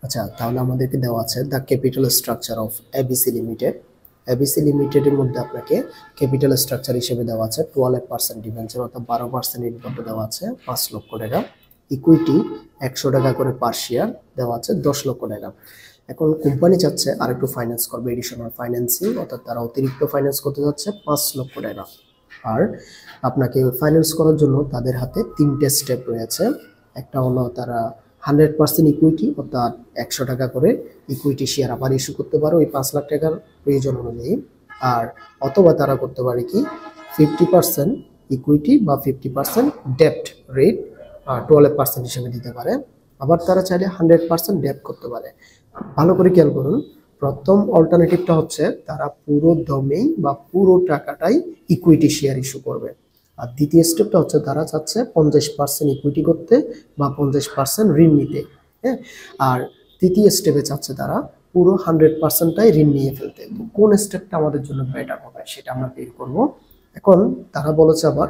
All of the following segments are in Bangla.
আচ্ছা, তাহলে আমাদেরকে দেওয়া আছে the capital structure of ABC limited. ABC লিমিটেডের মধ্যে আপনাকে ক্যাপিটাল স্ট্রাকচার হিসেবে দেওয়া আছে 12% ডিবেঞ্চার অর্থাৎ 12% ইনভেস্ট দেওয়া আছে 5 লক্ষ টাকা। ইকুইটি 100 টাকা করে পার শেয়ার দেওয়া আছে 10 লক্ষ টাকা। এখন কোম্পানি চাচ্ছে আরেকটু ফাইন্যান্স করবে, এডিশনাল ফাইন্যান্সিং, অর্থাৎ তারা অতিরিক্ত ফাইন্যান্স করতে যাচ্ছে 5 লক্ষ টাকা। আর আপনাকে ফাইন্যান্স করার জন্য তাদের হাতে 3টে স্টেপ রয়েছে। একটা হলো তারা 100% ইকুইটি অর্থাৎ 100 টাকা করে ইকুইটি শেয়ার আবার ইস্যু করতে পারো ওই 5 লাখ টাকার প্রয়োজন অনুযায়ী। আর অথবা তারা করতে পারে কি 50% ইকুইটি বা 50% ডেপ্ট রেট 12% হিসেবে দিতে পারে। আবার তারা চাইলে 100% ডেপ্ট করতে পারে। ভালো করে খেয়াল করুন, প্রথম অল্টারনেটিভটা হচ্ছে তারা পুরো দমেই বা পুরো টাকাটাই ইকুইটি শেয়ার ইস্যু করবে। আর দ্বিতীয় স্টেপটা হচ্ছে তারা চাচ্ছে 50% ইকুইটি করতে বা 50% ঋণ নিতে। হ্যাঁ, আর তৃতীয় স্টেপে চাচ্ছে তারা পুরো 100%টাই ঋণ নিয়ে ফেলতে। তো কোন স্টেপটা আমাদের জন্য বেটার হবে সেটা আমরা বের করব। এখন তারা বলেছে আবার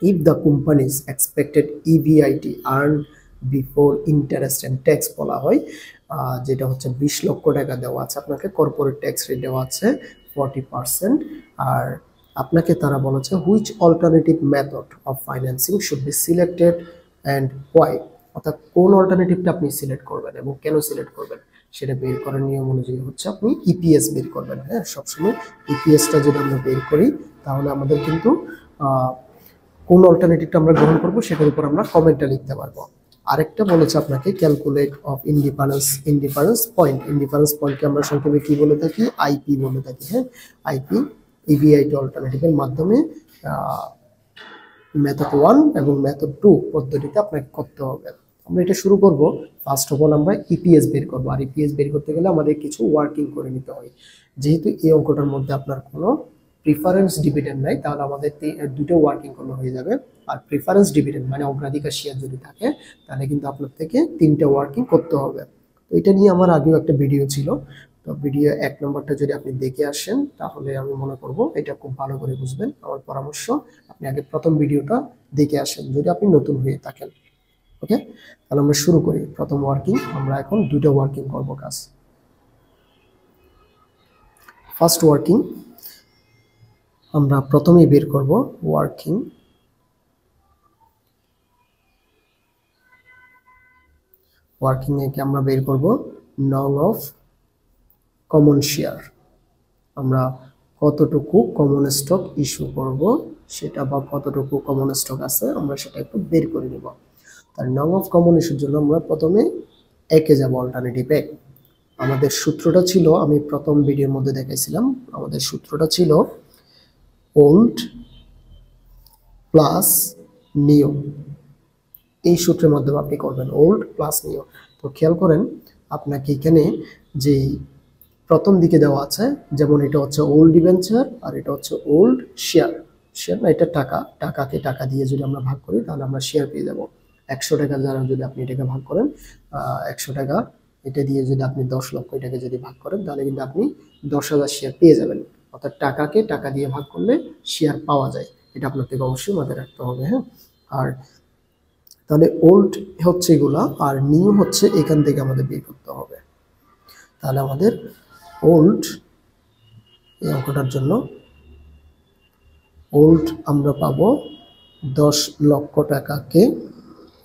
if the company's expected EBIT earned before interest and tax বলা হয়, যেটা হচ্ছে 20 লক্ষ টাকা দেওয়া আছে আপনাকে, কর্পোরেট ট্যাক্স রেট দেওয়া আছে 40%। আর আপনাকে তারা বলেছে which alternative method of financing should be selected and why, অর্থাৎ কোন অল্টারনেটিভটা আপনি সিলেক্ট করবেন এবং কেন সিলেক্ট করবেন সেটা বের করার নিয়ম অনুযায়ী হচ্ছে আপনি ইপিএস বের করবেন। হ্যাঁ, সবসময় ইপিএসটা যদি আমরা বের করি তাহলে আমাদের কিন্তু কোন অল্টারনেটিভটা আমরা গ্রহণ করব সেটার উপর আমরা কমেন্টটা লিখতে পারবো। আরেকটা বলেছে আপনাকে ক্যালকুলেট অফ ইন্ডিফারেন্স পয়েন্টকে আমরা সংক্ষেপে কি বলে থাকি, আইপি বলে থাকি। হ্যাঁ, আইপি ইবিআইটি অল্টারনেটিভের মাধ্যমে মেথড 1 এবং মেথড 2 পদ্ধতিতে আপনাকে করতে হবে। আমরা এটা শুরু করব। ফার্স্ট অফ অল আমরা ইপিএস বের করব। আর ইপিএস বের করতে গেলে আমাদের কিছু ওয়ার্কিং করে নিতে হয়। যেহেতু এই অঙ্কটার মধ্যে আপনার কোনো প্রিফারেন্স ডিভিডেন্ড নাই, তাহলে আমাদের দুটো ওয়ার্কিং করলে হয়ে যাবে। আর প্রিফারেন্স ডিভিডেন্ড মানে অগ্রাধিকার শেয়ার যদি থাকে তাহলে কিন্তু আপনার থেকে 3টে ওয়ার্কিং করতে হবে। তো এটা নিয়ে আমার আগেও একটা ভিডিও ছিল। তো ভিডিও 1 নম্বরটা যদি আপনি দেখে আসেন তাহলে আমি মনে করব এটা খুব ভালো করে বুঝবেন। আমার পরামর্শ আপনি আগে প্রথম ভিডিওটা দেখে আসেন যদি আপনি নতুন হয়ে থাকেন। ওকে, তাহলে আমরা শুরু করি। প্রথম ওয়ার্কিং আমরা এখন দুটো ওয়ার্কিং করব কাজ। ফার্স্ট ওয়ার্কিং আমরা প্রথমেই বের করব ওয়ার্কিং এ আমরা বের করব নং অফ কমন শেয়ার। আমরা কতটুকু কমন স্টক ইস্যু করব সেটা বা কতটুকু কমন স্টক আছে আমরা সেটা একটু বের করে নেব। তার নং অফ কমন ইস্যুর জন্য আমরা প্রথমে একে যাব, অল্টারনেটিভ এক। আমাদের সূত্রটা ছিল, আমি প্রথম ভিডিওর মধ্যে দেখাইছিলাম, আমাদের সূত্রটা ছিল ওল্ড প্লাস নিউ। এই সূত্রের মাধ্যমে আপনি করবেন ওল্ড প্লাস নিউ। তো খেয়াল করেন আপনাকে এখানে যে প্রথম দিকে দেওয়া আছে, যেমন এটা হচ্ছে ওল্ড ডিবেঞ্চার আর এটা হচ্ছে ওল্ড শেয়ার। না, এটা টাকাকে টাকা দিয়ে যদি আমরা ভাগ করি তাহলে আমরা শেয়ার পেয়ে যাব। 100 টাকা দ্বারা যদি আপনি এটাকে ভাগ করেন, 100 টাকা এটা দিয়ে যদি আপনি 10 লক্ষ এটাকে যদি ভাগ করেন তাহলে কিন্তু আপনি 10,000 শেয়ার পেয়ে যাবেন। অর্থাৎ টাকাকে টাকা দিয়ে ভাগ করলে শেয়ার পাওয়া যায়, এটা আপনার থেকে অবশ্যই মাথায় রাখতে হবে। হ্যাঁ, আর তাহলে ওল্ড হচ্ছে এগুলা আর নিউ হচ্ছে এখান থেকে আমাদের বের করতে হবে। তাহলে আমাদের ওল্ড এই অঙ্কটার জন্য ওল্ড আমরা পাবো 10 লক্ষ টাকাকে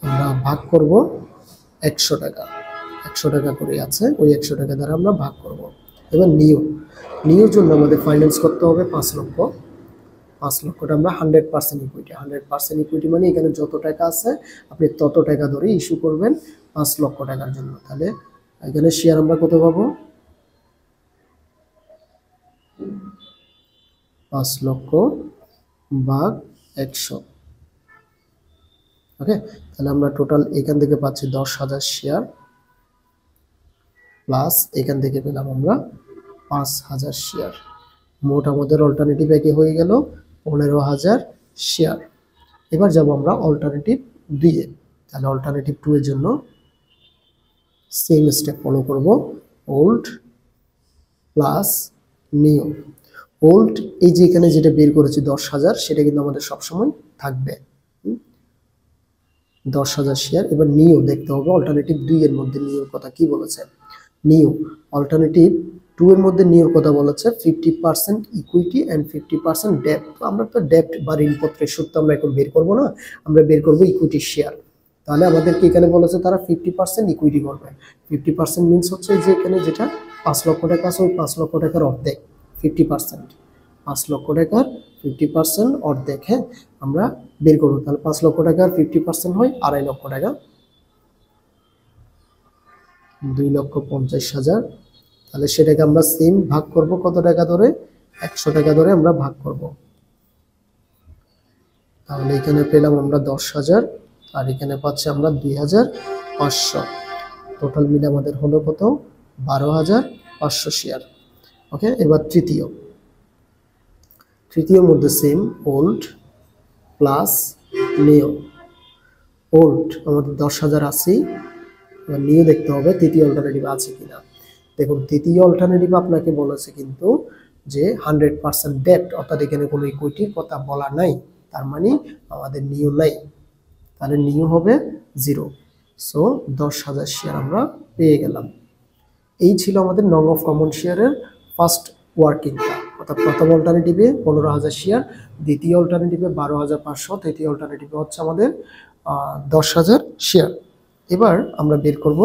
আমরা ভাগ করব 100 টাকা। 100 টাকা করে আছে, ওই 100 টাকা দ্বারা আমরা ভাগ করব। এবার নিউর জন্য আমাদের ফাইন্যান্স করতে হবে 5 লক্ষ। 5 লক্ষটা আমরা 100% ইকুইটি। 100% ইকুইটি মানে এখানে যত টাকা আছে আপনি তত টাকা ধরে ইস্যু করবেন 5 লক্ষ টাকার জন্য। তাহলে এখানে শেয়ার আমরা কত পাবো, 5 লক্ষ ভাগ 100। ওকে, তাহলে আমরা টোটাল এখান থেকে পাচ্ছি 10,000 শেয়ার প্লাস এখান থেকে পেলাম আমরা 5,000 শেয়ার। মোট আমাদের অল্টারনেটিভ একে হয়ে গেল 15,000 শেয়ার। এবার যাব আমরা অল্টারনেটিভ 2 এ। তাহলে অল্টারনেটিভ 2 এর জন্য সেম স্টেপ ফলো করব, ওল্ড প্লাস নিউ। ওল্ড এই যে এখানে যেটা বের করেছি 10,000 সেটা কিন্তু আমাদের সবসময় থাকবে। 10,000 শেয়ার। এবার নিউ দেখতে হবে অল্টারনেটিভ 2 এর মধ্যে নিউর কথা কি বলেছে। নিউ অল্টারনেটিভ 2 এর মধ্যে নিউর কথা বলেছে 50% ইকুইটি অ্যান্ড 50% ডেপ্ট। তো আমরা তো ডেপ্ট বা ঋণপত্রের সুদ তো আমরা এখন বের করবো না, আমরা বের করবো ইকুইটি শেয়ার। তাহলে আমাদেরকে এখানে বলেছে তারা 50% ইকুইটি করবে। 50% মিনস হচ্ছে যে এখানে যেটা 5 লক্ষ টাকা আছে ওই 5 লক্ষ টাকার অর্ধেক 50%, 5 লক্ষ টাকার 50% অর্ধেক। হ্যাঁ, আমরা বের করবো। তাহলে 5 লক্ষ টাকার 50% হয় 2.5 লক্ষ টাকা, 2,50,000। তাহলে সেটাকে আমরা সেম ভাগ করব কত টাকা ধরে, 100 টাকা ধরে আমরা ভাগ করব। তাহলে এখানে পেলাম আমরা 10,000 আর এখানে পাচ্ছি আমরা 2,500। টোটাল মিলে আমাদের হলো কত, 12,500 শেয়ার। ওকে, এবার তৃতীয় মধ্যে same old plus new. Old আমাদের 10,080, এবার নিউ দেখতে হবে তৃতীয় অল্টারনেটিভ আছে কিনা। দেখুন তৃতীয় অল্টারনেটিভ আপনাকে বলেছে কিন্তু যে 100% ডেপ্ট, অর্থাৎ এখানে কোনো ইকুইটির কথা বলা নাই, তার মানে আমাদের নিউ নাই। তাহলে নিউ হবে 0। সো 10,000 শেয়ার আমরা পেয়ে গেলাম। এই ছিল আমাদের নং অফ কমন শেয়ারের ফার্স্ট ওয়ার্কিংটা, অর্থাৎ প্রথম অল্টারনেটিভে 15,000 শেয়ার, দ্বিতীয় অল্টারনেটিভে 12,500, তৃতীয় অল্টারনেটিভে হচ্ছে আমাদের 10,000 শেয়ার। এবার আমরা বের করব,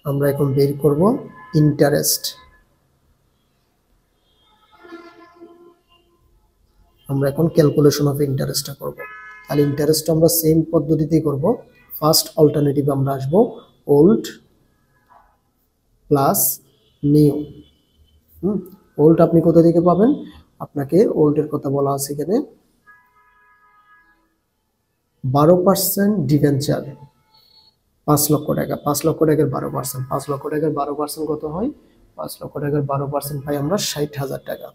আমরা এখন বের করব ইন্টারেস্ট। আমরা এখন ক্যালকুলেশন অফ ইন্টারেস্টটা করব। তাহলে ইন্টারেস্ট আমরা সেম পদ্ধতিতেই করব। ফার্স্ট অল্টারনেটিভ আমরা আসবো ওল্ড প্লাস নিউ। ওল্ড আপনি কোথা থেকে পাবেন, আপনাকে ওল্ডের কথা বলা আছে এখানে 12% ডিভেঞ্চার 5 লক্ষ টাকা, 5 লক্ষ টাকার 12%, 5 লক্ষ টাকার 12% কত হয়, 5 লক্ষ টাকার 12% পাই আমরা 60,000 টাকা।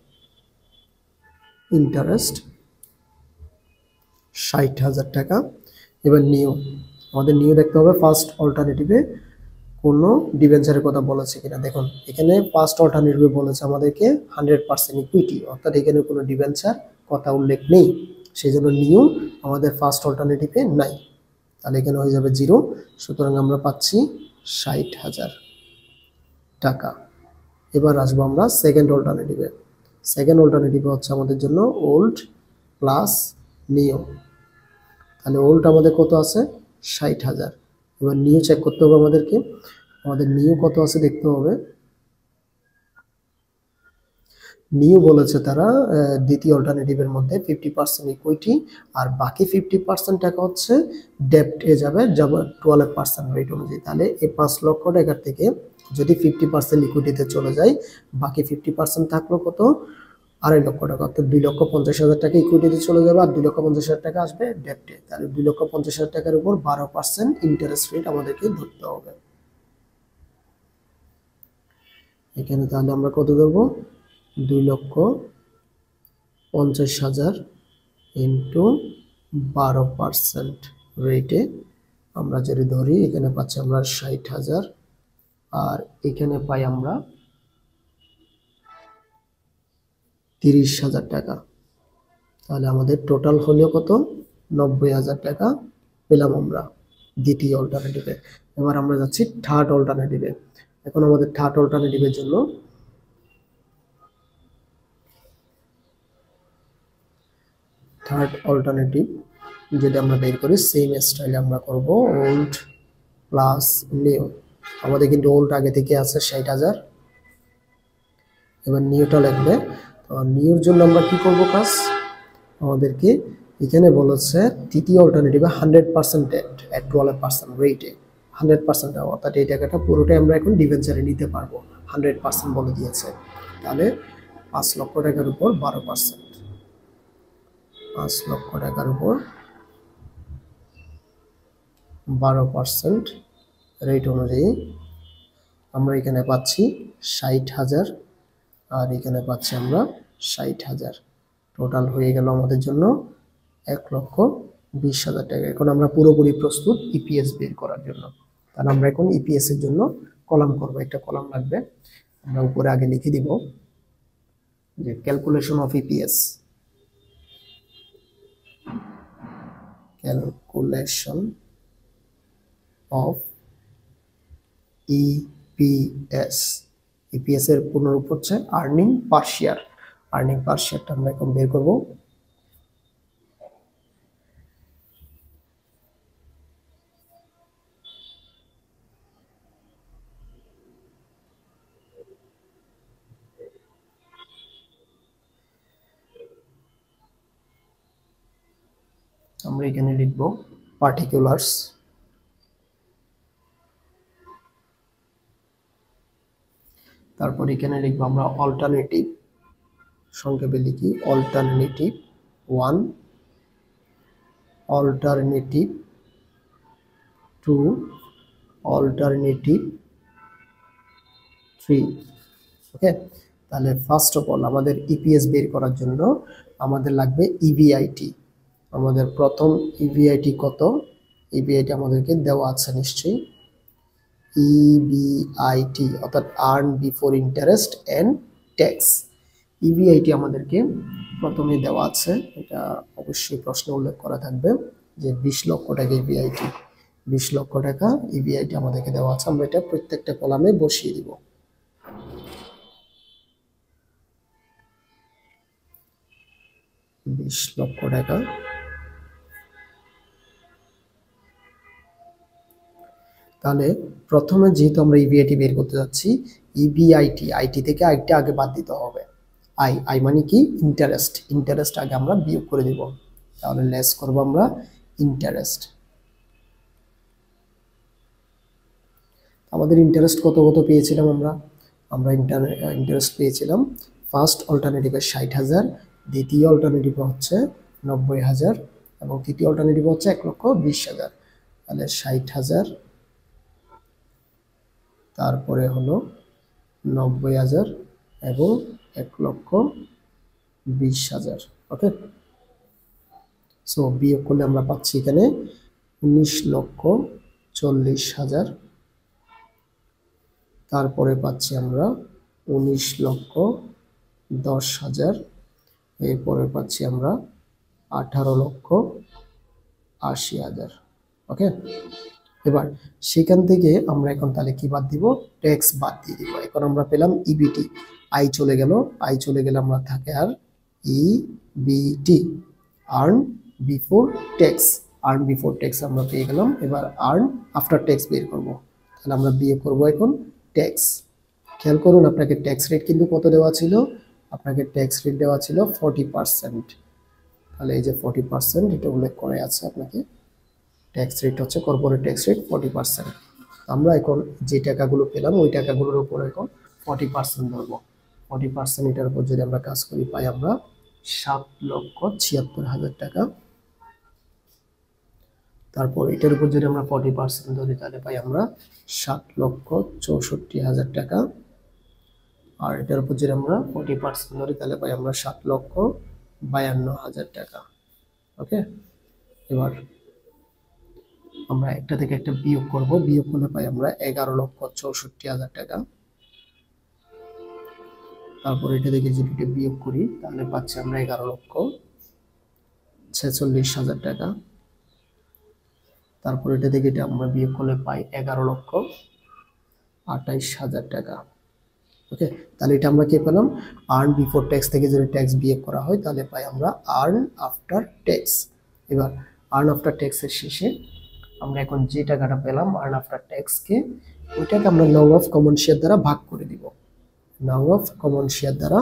ইন্টারেস্ট 60,000 টাকা। এবার নিউ, আমাদের নিউ দেখতে হবে ফার্স্ট অল্টারনেটিভে কোনো ডিবেঞ্চারের কথা বলেছে কিনা। দেখুন এখানে ফার্স্ট অল্টারনেটিভে বলেছে আমাদেরকে 100% ইকুইটি, অর্থাৎ এখানে কোনো ডিবেঞ্চার কথা উল্লেখ নেই, সেই জন্য নিউ আমাদের ফার্স্ট অল্টারনেটিভে নাই। তাহলে এখানে হয়ে যাবে 0। সুতরাং আমরা পাচ্ছি 60,000 টাকা। এবার আসবো আমরা সেকেন্ড অল্টারনেটিভে। সেকেন্ড অল্টারনেটিভে হচ্ছে আমাদের জন্য ওল্ড প্লাস নিউ। তাহলে ওল্ড আমাদের কত আছে, 60,000। এবার নিউ চেক করতে হবে আমাদেরকে, আমাদের নিউ কত আছে দেখতে হবে। নিউ বলেছে তারা দ্বিতীয় অল্টারনেটিভের মধ্যে 50% ইকুইটি আর বাকি 50% টাকা হচ্ছে ডেপ্ট এ যাবে 12% রেট অনুযায়ী। তাহলে এই 5 লক্ষ টাকার থেকে যদি 50% ইকুইটিতে চলে যায়, বাকি 50% থাকলো কত, 2.5 লক্ষ টাকা, অর্থাৎ 2,50,000 টাকা ইকুইটিতে চলে যাবে আর 2,50,000 টাকা আসবে ডেপ্টে। তাহলে 2,50,000 টাকার উপর 12% ইন্টারেস্ট রেট আমাদেরকে ধরতে হবে এখানে। তাহলে আমরা কত দেবো, 2,50,000 ইন্টু 12% রেটে আমরা যদি ধরি, এখানে পাচ্ছি আমরা 60,000 আর এখানে পাই আমরা 30,000 টাকা। তাহলে আমাদের টোটাল হলো কত, 90,000 টাকা পেলাম আমরা দ্বিতীয় অল্টারনেটিভে। এবার আমরা যাচ্ছি থার্ড অল্টারনেটিভে। এখন আমাদের থার্ড অল্টারনেটিভের জন্য থার্ড অল্টারনেটিভ যদি আমরা বের করি সেম স্টাইলে আমরা করব ওল্ড প্লাস নিউ। আমাদের কিন্তু ওল্ড আগে থেকে আছে 60,000। এবার নিউটা লাগবে। তো নিউর জন্য আমরা কি করব কাজ, আমাদেরকে এখানে বলেছে তৃতীয় অল্টারনেটিভে 100% ডেট এট 12% রেটে 100%, অর্থাৎ এই টাকাটা পুরোটাই আমরা এখন ডিভেঞ্চারে নিতে পারবো, 100% বলে দিয়েছে। তাহলে 5 লক্ষ টাকার উপর 12%, 5 লক্ষ টাকার উপর 12% রেট অনুযায়ী আমরা এখানে পাচ্ছি 60,000 আর এখানে পাচ্ছি আমরা 60,000। টোটাল হয়ে গেল আমাদের জন্য 1,20,000 টাকা। এখন আমরা পুরোপুরি প্রস্তুত ইপিএস বের করার জন্য। তাহলে আমরা এখন ইপিএস এর জন্য কলাম করব, একটা কলাম লাগবে। আমরা উপরে আগে লিখে দিব যে calculation of EPS. Calculation of EPS. EPS এর পূর্ণরূপ হচ্ছে আর্নিং পার শেয়ার। আর্নিং পার শেয়ারটা আমরা এখন বের করব। আমরা এখানে লিখব পার্টিকুলার্স, তারপর এখানে লিখবো আমরা অল্টারনেটিভ, সংক্ষেপে লিখি অল্টারনেটিভ 1, অল্টারনেটিভ 2, অল্টারনেটিভ 3। ওকে, তাহলে ফার্স্ট অফ অল আমাদের ইপিএস বের করার জন্য আমাদের লাগবে ইভিআইটি। আমাদের প্রথম ইভিআইটি কত? ইভিআইটি আমাদেরকে দেওয়া আছে নিশ্চয়ই। ইবিআইটি অর্থাৎ earn before interest and tax. EBIT আমাদেরকে প্রথমে দেওয়া আছে, এটা অবশ্যই প্রশ্নে উল্লেখ করা থাকবে যে 20 লক্ষ টাকা ইবিআইটি। 20 লক্ষ টাকা ইবিআইটি আমাদেরকে দেওয়া আছে। আমরা এটা প্রত্যেকটা কলামে বসিয়ে দিব। $20 লক্ষ টাকা। তাহলে প্রথমে যেহেতু আমরা ইবিআইটি বের করতে যাচ্ছি, ইবিআইটি আইটি থেকে আইটা আগে বাদ দিতে হবে। আই মানে কি? ইন্টারেস্ট। ইন্টারেস্ট আগে আমরা বিয়োগ করে দিব। তাহলে লেস করব আমরা ইন্টারেস্ট। আমাদের ইন্টারেস্ট কত কত পেয়েছিলাম আমরা ইন্টারেস্ট পেয়েছিলাম ফার্স্ট অল্টারনেটিভে 60,000, দ্বিতীয় অল্টারনেটিভে হচ্ছে 90,000 এবং তৃতীয় অল্টারনেটিভে হচ্ছে 1,20,000। তাহলে 60,000, তারপরে হলো 90,000 এবং 1,20,000। ওকে, সো বিয়োগ করলে আমরা পাচ্ছি এখানে 19,40,000। তারপরে পাচ্ছি আমরা 19,10,000। এরপরে পাচ্ছি আমরা 18,80,000। ওকে, এবার সেখান থেকে আমরা এখন তাহলে কি বাদ দিব? ট্যাক্স বাদ দিয়ে দিব। এখন আমরা পেলাম ইবিটি, আই চলে গেল, আমরা থাকে আর EBIT, earn before tax. Earn before tax আমরা পেয়ে গেলাম। এবার আর্ন আফটার ট্যাক্স বের করব। তাহলে আমরা বিয়ে করব এখন ট্যাক্স। খেয়াল করুন, আপনাকে ট্যাক্স রেট কিন্তু কত দেওয়া ছিল? আপনাকে ট্যাক্স রেট দেওয়া ছিল 40%। তাহলে এই যে 40% এটা উল্লেখ করে আছে আপনাকে। ট্যাক্স রেট হচ্ছে কর্পোরেট ট্যাক্স রেট 40%। আমরা এখন যে টাকাগুলো পেলাম ওই টাকাগুলোর উপর এখন 40% ধরবো। 40% এটার উপর যদি আমরা কাজ করি পাই আমরা 7,76,000 টাকা। তারপর এটার উপর যদি আমরা 40% ধরি তাহলে পাই আমরা 7,64,000 টাকা। আর এটার উপর যদি আমরা 40% ধরি তাহলে পাই আমরা 7,52,000 টাকা। ওকে, এবার আমরা একটা থেকে একটা বিয়োগ করব। বিয়োগ করলে পাই আমরা 11,64,000 টাকা। তারপর এটা থেকে যদি এটা বিয়োগ করি তাহলে পাচ্ছি আমরা 11,46,000 টাকা। তারপর এটা থেকে এটা আমরা বিয়োগ করলে পাই 11,28,000 টাকা। ওকে, তাহলে এটা আমরা কি পেলাম? আর্ন বিফোর ট্যাক্স থেকে যদি ট্যাক্স বিয়োগ করা হয় তাহলে পাই আমরা আর্ন আফটার ট্যাক্স। এবার আর্ন আফটার ট্যাক্সের শেষে আমরা এখন যে টাকাটা পেলাম আর্ন আফটার ট্যাক্সকে, ওইটাকে আমরা নং অফ কমন শেয়ার দ্বারা ভাগ করে দিব। নং অফ কমন শেয়ার দ্বারা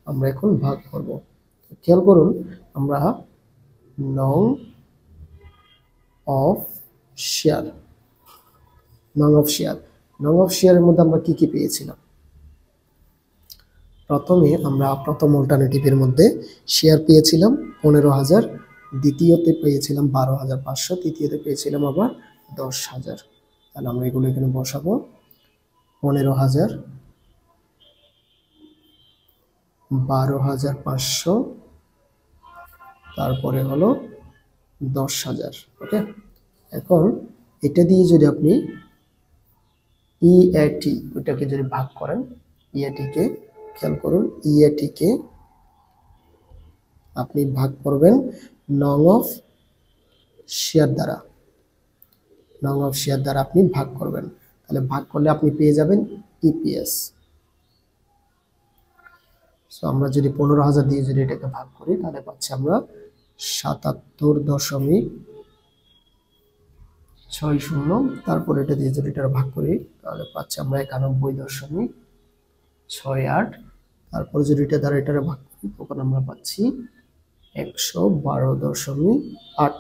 আমরা এখন ভাগ করব। খেয়াল করুন, আমরা নং অফ শেয়ার, নং অফ শেয়ারের মধ্যে আমরা কি কি পেয়েছিলাম? প্রথমে আমরা প্রথম অল্টারনেটিভের মধ্যে শেয়ার পেয়েছিলাম 15,000, দ্বিতীয়তে পেয়েছিলাম 12,500, তৃতীয়তে পেয়েছিলাম আবার 10,000। তাহলে আমরা এগুলো এখানে বসাবো। 15,000, 12,500, তারপরে হলো 10,000। ওকে, এখন এটা দিয়ে যদি আপনি ইএটি ওইটাকে যদি ভাগ করেন, ইএটিকে খেয়াল করুন, ইএটিকে আপনি ভাগ করবেন নং অফ শেয়ার দ্বারা, নং অফ শেয়ার দ্বারা আপনি ভাগ করবেন। তাহলে ভাগ করলে আপনি পেয়ে যাবেন ইপিএস। সো আমরা যদি 15,000 দিয়ে যদি এটাকে ভাগ করি তাহলে পাচ্ছি আমরা 77.60। তারপর এটা দিয়ে যদি এটা ভাগ করি তাহলে পাচ্ছি আমরা 91.68। তারপর যদি এটা দ্বারা এটা ভাগ করি তখন আমরা পাচ্ছি 112.8।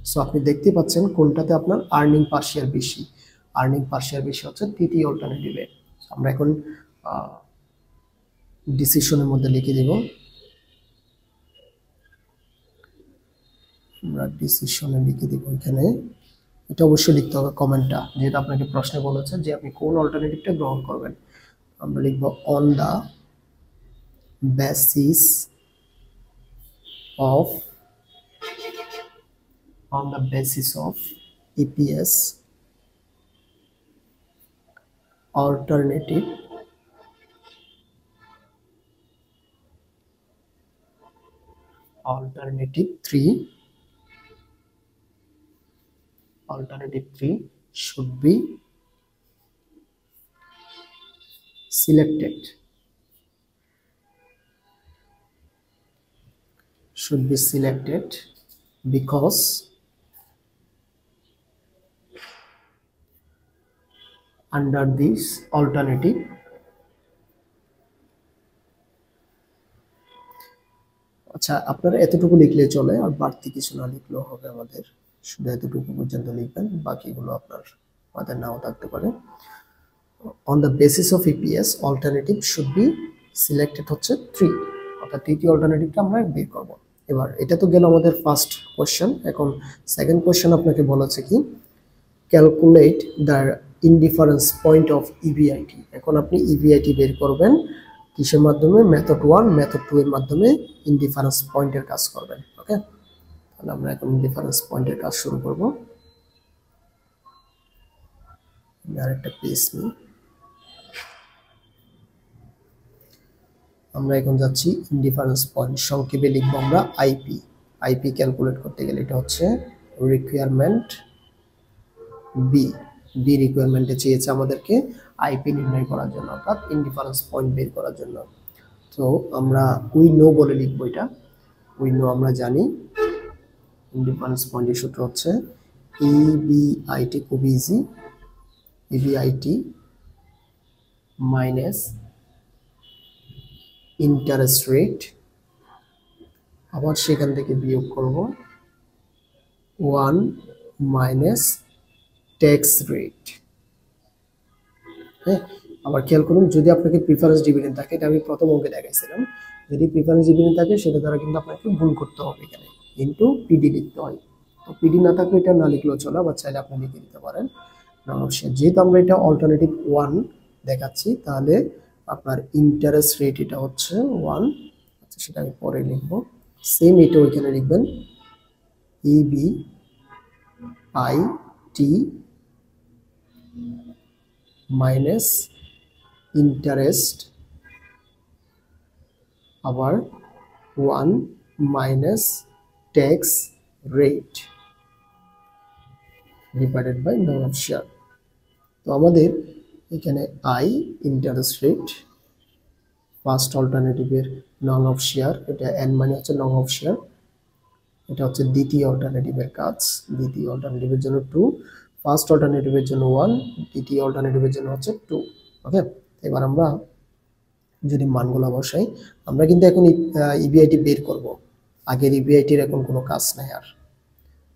সো আপনি দেখতে পাচ্ছেন কোনটাতে আপনার আর্নিং পার শেয়ার বেশি। আর্নিং পার শেয়ার বেশি হচ্ছে তৃতীয় অল্টারনেটিভে। আমরা এখন ডিসিশনের মধ্যে লিখে দিব, আমরা ডিসিশনে লিখে দিব এখানে। এটা অবশ্যই লিখতে হবে কমেন্টটা, যেটা আপনাকে প্রশ্নে বলেছে যে আপনি কোন অল্টারনেটিভটা গ্রহণ করবেন। আমরা লিখব on the basis of EPS alternative three should be selected because under this alternative আচ্ছা আপনারা এতটুকু লিখলে চলে, আর বাড়তি কিছু না লিখলেও হবে। আমাদের শুধু এতটুকু পর্যন্ত লিখবেন, বাকিগুলো আমাদের নাও থাকতে পারে। On the basis of EPS alternative should be selected হচ্ছে 3, অর্থাৎ তৃতীয় অল্টারনেটিভটা আমরা বের করব। এবার এটা তো গেল আমাদের ফার্স্ট কোশ্চেন। এখন সেকেন্ড কোশ্চেন আপনাকে বলেছে কি calculate the indifference point of EBIT. এখন আপনি ইভিআইটি বের করবেন কিসের মাধ্যমে? মেথড 1 মেথড 2 এর মাধ্যমে ইনডিফারেন্স পয়েন্টের কাজ করবেন। ওকে, তাহলে আমরা এখন ইনডিফারেন্স পয়েন্টের কাজ শুরু করব। আরেকটা পেজ নিই। আমরা এখন যাচ্ছি ইনডিফারেন্স পয়েন্ট, সংক্ষেপে লিখবো আমরা আইপি। আইপি ক্যালকুলেট করতে গেলে এটা হচ্ছে রিকোয়ারমেন্ট বি। বি রিকোয়ারমেন্টে চেয়েছে আমাদেরকে আইপি নির্ণয় করার জন্য, অর্থাৎ ইনডিফারেন্স পয়েন্ট বের করার জন্য। তো আমরা উই নো বলে লিখবো এটা। উই নো আমরা জানি ইনডিফারেন্স পয়েন্টের সূত্র হচ্ছে ইবিআইটি, খুব easy, EBIT minus interest rate, আবার সেখান থেকে বিয়োগ করব 1 মাইনাস ট্যাক্স রেট। হ্যাঁ, আবার খেয়াল করুন যদি আপনাকে প্রিফারেন্স ডিভিডেন্ড থাকে, এটা আমি প্রথম অঙ্কে দেখাইছিলাম, যদি প্রিফারেন্স ডিভিডেন্ড থাকে সেটা দ্বারা কিন্তু আপনাকে গুণ করতে হবে এখানে, কিন্তু পিডি লিখতে হয়। তো পিডি না থাকলে এটা না লিখলেও চলে, আবার চাইলে আপনি লিখে দিতে পারেন। যেহেতু আমরা এটা অল্টারনেটিভ 1 দেখাচ্ছি, তাহলে আপনার ইন্টারেস্ট রেট এটা হচ্ছে 1, আচ্ছা সেটা আমি পরে লিখবো। সেম এটা ওইখানে লিখবেন ইবিআইটি মাইনাস ইন্টারেস্ট, আবার 1 minus tax rate divided by নং অফ শেয়ার। তো আমাদের এখানে আই ইন্টারেস্ট রেট, ফার্স্ট অল্টারনেটিভের নং অফ শেয়ার, এটা এন মানে হচ্ছে নং অফ শেয়ার, এটা হচ্ছে দ্বিতীয় অল্টারনেটিভের কাজ। দ্বিতীয় অল্টারনেটিভের জন্য 2, ফার্স্ট অল্টারনেটিভের জন্য 1, দ্বিতীয় অল্টারনেটিভের জন্য হচ্ছে 2। ওকে, এবার আমরা যদি মানগুলো বসাই, আমরা কিন্তু এখন ইবিআইটি বের করব, আগের ইবিআইটির এখন কোনো কাজ নাই আর।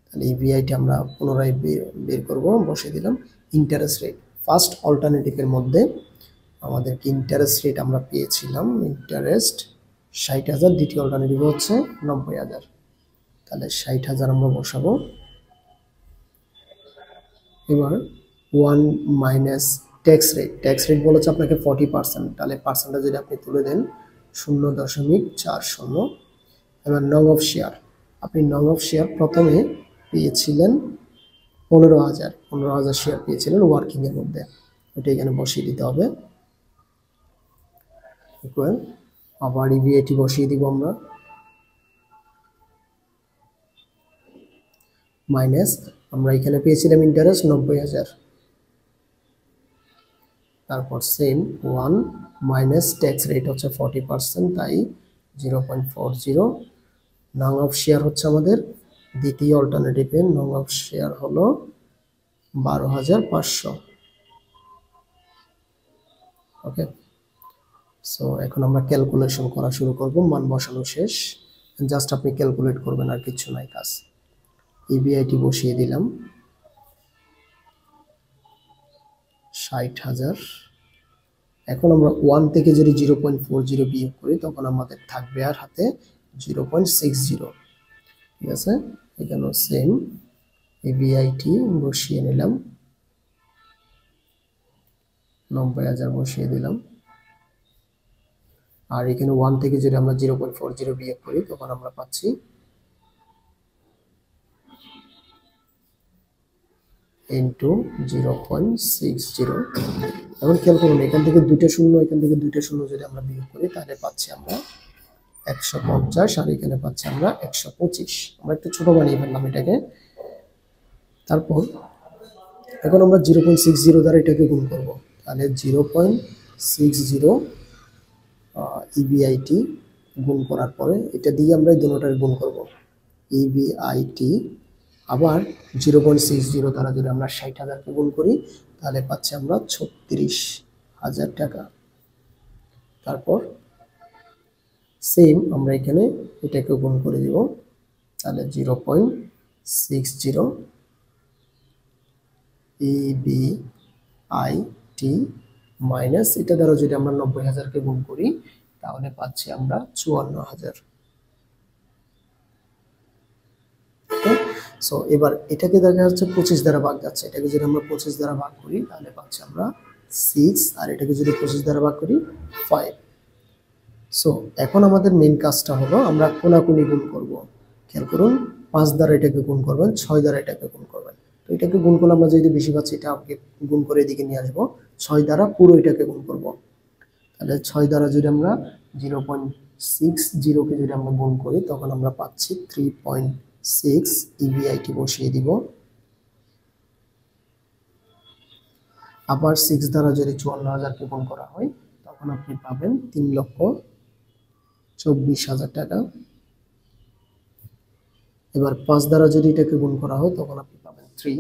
তাহলে ইবিআইটি আমরা পুনরায় বের করব, বসে দিলাম ইন্টারেস্ট রেট। ফার্স্ট অল্টারনেটিভের মধ্যে আমাদেরকে ইন্টারেস্ট রেট আমরা পেয়েছিলাম ইন্টারেস্ট 60,000, দ্বিতীয় অল্টারনেটিভ হচ্ছে 90,000। তাহলে 60,000 আমরা বসাবো। এবার 1 minus tax rate, tax rate বলেছে আপনাকে 40%, তাহলে পার্সেন্টটা যদি আপনি তুলে দেন 0.40। এবার নং অফ শেয়ার, আপনি নং অফ শেয়ার প্রথমে পেয়েছিলেন 15,000 শেয়ার পেয়েছিলেন ওয়ার্কিংয়ের মধ্যে, ওটা এখানে বসিয়ে দিতে হবে। আবার ইবিআইটি বসিয়ে দিব আমরা, মাইনাস আমরা এখানে পেয়েছিলাম ইন্টারেস্ট 90,000, তারপর সেম 1 মাইনাস ট্যাক্স রেট হচ্ছে 40%, তাই 0.40। নং অফ শেয়ার হচ্ছে আমাদের দ্বিতীয় অল্টারনেটিভে নং অফ শেয়ার হলো 12,500। ওকে, সো এখন আমরা ক্যালকুলেশন করা শুরু করব। মান বসানো শেষ, জাস্ট আপনি ক্যালকুলেট করবেন, আর কিছু নাই কাজ। ইবিআইটি বসিয়ে দিলাম 60,000। এখন আমরা 1 থেকে যদি 0.40 বিয়োগ করি তখন আমাদের থাকবে আর হাতে 0.60। ঠিক আছে, এখানেও সেম ইবিআইটি বসিয়ে নিলাম, 90,000 বসিয়ে দিলাম। আর এখানে 1 থেকে যদি আমরা 0.40 বিয়োগ করি তখন আমরা পাচ্ছি ইন্টু 0.60। এখন খেয়াল করুন, এখান থেকে দুইটা শূন্য, এখান থেকে দুইটা শূন্য যদি আমরা বিয়োগ করি তাহলে পাচ্ছি আমরা 150, আর এখানে পাচ্ছি আমরা 125। আমরা একটু ছোট বানিয়ে ফেললাম এটাকে। তারপর এখন আমরা 0.60 দ্বারা এটাকে গুণ করব, তাহলে 0.60 ইবিআইটি গুণ করার পরে এটা দিয়ে আমরা এই দুটোটার গুণ করব। ইবিআইটি আবার 0.60 দ্বারা যদি আমরা 60,000কে গুণ করি তাহলে পাচ্ছি আমরা 36,000 টাকা। তারপর সেম আমরা এখানে এটাকে গুণ করে দিব, তাহলে 0.60 ইবিআইটি মাইনাস এটা দ্বারা যদি আমরা 90,000কে গুণ করি তাহলে পাচ্ছি আমরা 54,000। সো এবার এটাকে দেখা যাচ্ছে 25 দ্বারা ভাগ যাচ্ছে, এটাকে যদি আমরা 25 দ্বারা ভাগ করি তাহলে পাচ্ছি আমরা 6, আর এটাকে যদি 25 দ্বারা ভাগ করি 5। সো এখন আমাদের মেইন কাজটা হলো আমরা কোনাকুনি গুণ করব। খেয়াল করুন, 5 দ্বারা এটাকে গুণ করবেন, 6 দ্বারা এটাকে গুণ করবেন। তো এটাকে গুণ করলে আমরা যদি বেশি পাচ্ছি এটা আমাকে গুণ করে এদিকে নিয়ে আসবো, 6 দ্বারা পুরো এটাকে গুণ করব। তাহলে 6 দ্বারা যদি আমরা 0.60কে যদি আমরা গুণ করি তখন আমরা পাচ্ছি 3.6। ইবিআইটি বসিয়ে দিব। আবার 6 দ্বারা যদি 54,000কে গুণ করা হয় তখন আপনি পাবেন 3,24,000 টাকা। এবার 5 দ্বারা যদি এটাকে গুণ করা হয় তখন আপনি পাবেন 3।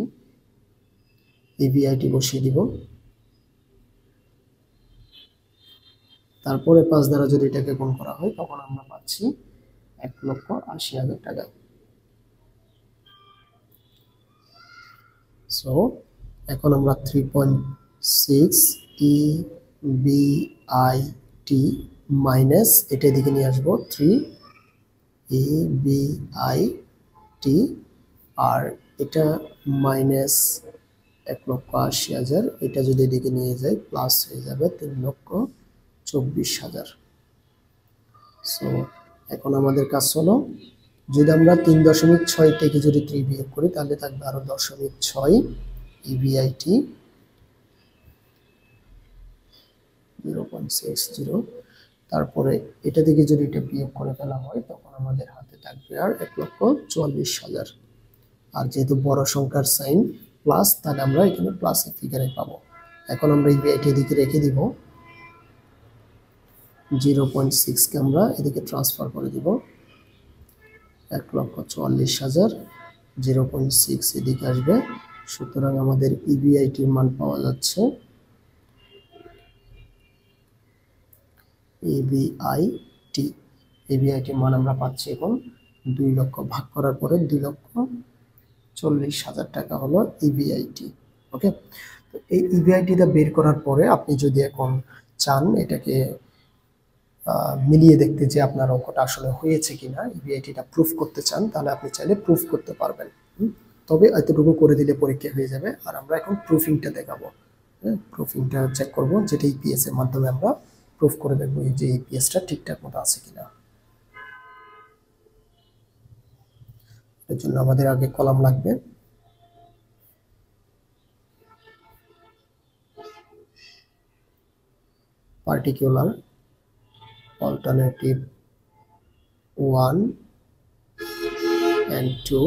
ইবিআইটি বসিয়ে দিব। তারপরে 5 দ্বারা যদি এটাকে গুণ করা হয় তখন আমরা পাচ্ছি 1,80,000 টাকা। সো এখন আমরা 3.6 ইবিআইটি মাইনাস এটা দিকে নিয়ে আসবো 3 ইবিআইটি, আর এটা মাইনাস 1,80,000, এটা যদি এদিকে নিয়ে যাই প্লাস হয়ে যাবে 3,24,000। সো এখন আমাদের কাজ হলো যদি আমরা 3.6 থেকে যদি 3 বিয়োগ করি তাহলে থাকবে আরো 0.6 ইবিআইটি 0.60। তারপরে এটা থেকে যদি এটা বিয়োগ করে ফেলা হয় তখন আমাদের হাতে থাকবে আর 1,44,000। আর যেহেতু বড় সংখ্যার সাইন প্লাস, তাহলে আমরা এখানে প্লাসের ফিগারে পাবো। এখন আমরা ইবিআইটি এদিকে রেখে দিব, 0.6কে আমরা এদিকে ট্রান্সফার করে দিব, 1,44,000, 0.6 এদিকে আসবে। সুতরাং আমাদের ইবিআইটির মান পাওয়া যাচ্ছে ইবিআইটির মান আমরা পাচ্ছি এখন 2 লক্ষ, ভাগ করার পরে 2,40,000 টাকা হলো ইবিআইটি। ওকে, তো এই ইবিআইটিটা বের করার পরে আপনি যদি এখন চান এটাকে মিলিয়ে দেখতে যে আপনার অঙ্কটা আসলে হয়েছে কিনা, ইবিআইটিটা প্রুফ করতে চান তাহলে আপনি চাইলে প্রুফ করতে পারবেন। তবে এতটুকু করে দিলে পরীক্ষা হয়ে যাবে। আর আমরা এখন প্রুফিংটা দেখাবো। প্রুফিংটা চেক করব, যেটা ইপিএস এর মাধ্যমে আমরা প্রুফ করে দেখবো যে ইপিএসটা ঠিকঠাক মতো আছে কিনা। এর জন্য আমাদের আগে কলাম লাগবে। পার্টিকুলার অল্টারনেটিভ 1 and 2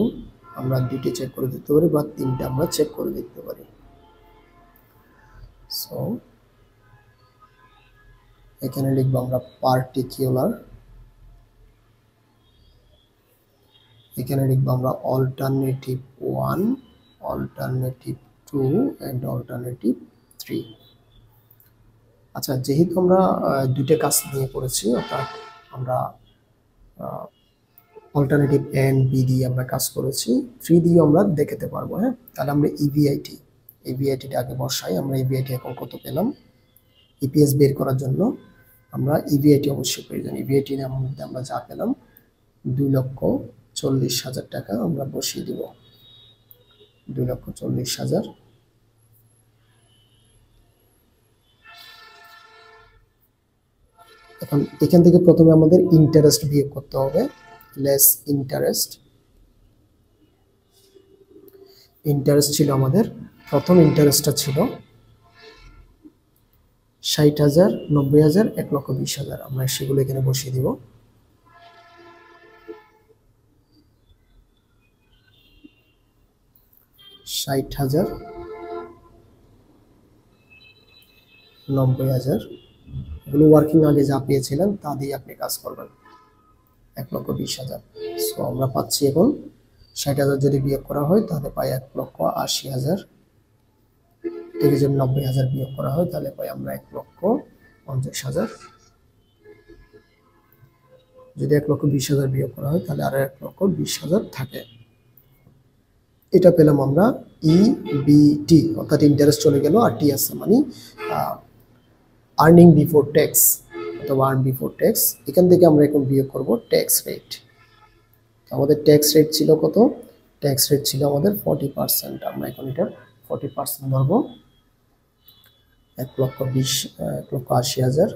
আমরা 2টি চেক করে দিতে পারি বা 3টা আমরা চেক করে দিতে পারি। সো এখানে লিখব আমরা পার্টিকুলার, এখানে লিখব আমরা অল্টারনেটিভ 1, অল্টারনেটিভ 2 এন্ড অল্টারনেটিভ 3। আচ্ছা, যেহেতু আমরা 2টা কাজ নিয়ে করেছি, অর্থাৎ আমরা অল্টারনেটিভ এ এন্ড বি দিয়ে আমরা কাজ করেছি, 3 দিয়ে আমরা দেখাতে পারবো। হ্যাঁ, তাহলে আমরা ইভিআইটিটা আগে বসাই। আমরা ইভিআইটি এখন কত পেলাম, ইপিএস বের করার জন্য আমরা ইভিআইটি অবশ্যই প্রয়োজন। ইভিআইটি এর মধ্যে আমরা যা পেলাম 2,40,000 টাকা আমরা বসিয়ে দিব, 2,40,000। এখন এখান থেকে প্রথমে আমাদের ইন্টারেস্ট বিয়োগ করতে হবে, লেস ইন্টারেস্ট। ইন্টারেস্ট ছিল আমাদের, প্রথম ইন্টারেস্টটা ছিল 60,000, 90,000, 1,20,000। আমরা সেগুলো এখানে বসিয়ে দিব। $60,000, 90,000, এগুলো ওয়ার্কিং আগে যা পেয়েছিলেন তা দিয়ে আপনি কাজ করবেন, 1,20,000। সো আমরা পাচ্ছি এখন 60,000 যদি বিয়োগ করা হয় তাহলে পাই 1,80,000, থেকে যদি 90,000 বিয়োগ করা হয় তাহলে পাই আমরা 1,50,000। যদি 1,20,000 বিয়োগ করা হয় তাহলে আরো 1,20,000 থাকে। এটা পেলাম আমরা ইবিটি, অর্থাৎ ইন্টারেস্ট চলে গেল আর টি আছে মানে আর্নিং বিফোর ট্যাক্স অথবা আর্ন বিফোর ট্যাক্স। এখান থেকে আমরা এখন বিয়োগ করব ট্যাক্স রেট। আমাদের ট্যাক্স রেট ছিল কত, ট্যাক্স রেট ছিল আমাদের 40%। আমরা এখন এটা 40% ধরবো, 1,80,000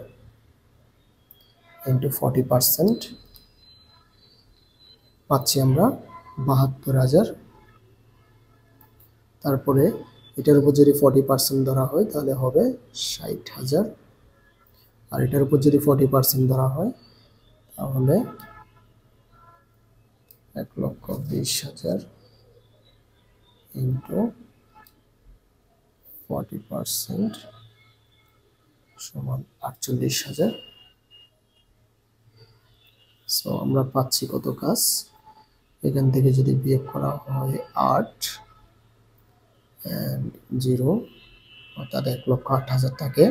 ইন্টু 40% পাচ্ছি আমরা 72,000। তারপরে এটার উপর যদি 40% ধরা হয় তাহলে হবে 60,000, আর এটার উপর যদি 40% ধরা হয় তাহলে 1,20,000 ইন্টু 40% সমান 48,000। সো আমরা পাচ্ছি কত কাজ, এখান থেকে যদি বিয়োগ করা হয় 8 and 0 অর্থাৎ 1,08,000 থাকে।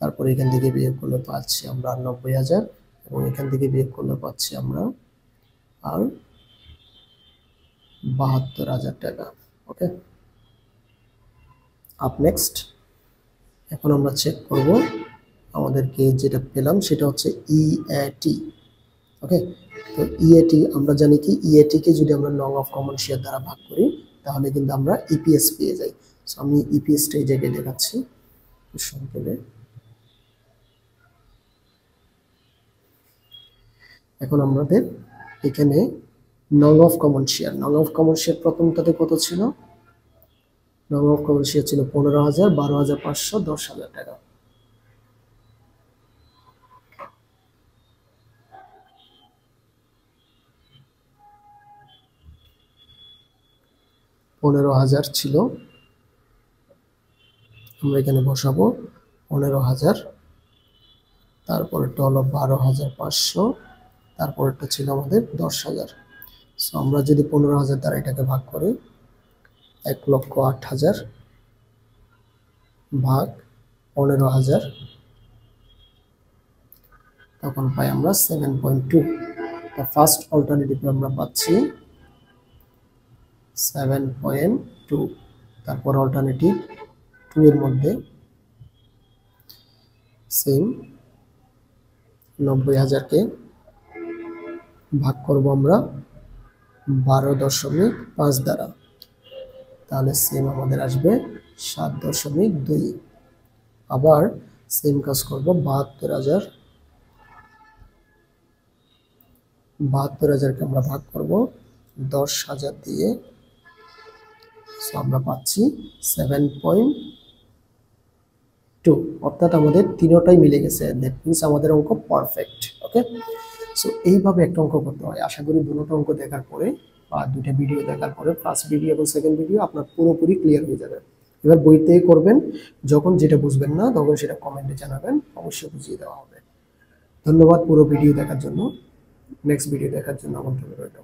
তারপর এখান থেকে বিয়োগ করলে পাচ্ছি আমরা 90,000 এবং এখান থেকে বিয়োগ করলে পাচ্ছি আমরা আর 72,000 টাকা। ওকে, আপ নেক্সট এখন আমরা চেক করব আমাদেরকে যেটা পেলাম সেটা হচ্ছে ইএটি। ওকে, তো ইএটি আমরা জানি কি, ইএটি কে যদি আমরা লং অফ কমন শেয়ার দ্বারা ভাগ করি তাহলে কিন্তু আমরা ইপিএস পেয়ে যাই। সো আমি ইপিএসটা এই জায়গায় দেখাচ্ছি সংক্ষেপে। এখন আমাদের এখানে long of common share, long of common share প্রথমটাতে কত ছিল, লং অফ কমন শেয়ার ছিল 15,000, 12,500, 10,000 টাকা। $15,000 ছিল, আমরা এখানে বসাবো 15,000। তারপরেরটা হলো 12,500, তারপরেরটা ছিল আমাদের 10,000। সো আমরা যদি 15,000 দ্বারা এটাকে ভাগ করি, 1,08,000 ভাগ 15,000, তখন পাই আমরা 7.2। ফার্স্ট অল্টারনেটিভে আমরা পাচ্ছি 7.2। তারপর অল্টারনেটিভ 2 এর মধ্যে সেম 90,000 ভাগ করব আমরা 12.5 দ্বারা, তাহলে সেম আমাদের আসবে 7.2। আবার সেম কাজ করব 72,000কে আমরা ভাগ করব 10,000 দিয়ে। সো আমরা পাচ্ছি 7.2, অর্থাৎ আমাদের তিনটাই মিলে গেছে। দ্যাট মিন্স আমাদের অঙ্ক পারফেক্ট। ওকে, সো এইভাবে একটা অঙ্ক করতে হয়। আশা করি দুটো অঙ্ক দেখার পরে বা দুইটা ভিডিও দেখার পরে ফার্স্ট ভিডিও এবং সেকেন্ড ভিডিও আপনার পুরোপুরি ক্লিয়ার হয়ে যাবে। এবার বইতে করবেন, যখন যেটা বুঝবেন না তখন সেটা কমেন্টে জানাবেন, অবশ্যই বুঝিয়ে দেওয়া হবে। ধন্যবাদ পুরো ভিডিও দেখার জন্য। নেক্সট ভিডিও দেখার জন্য আমন্ত্রণ রইল।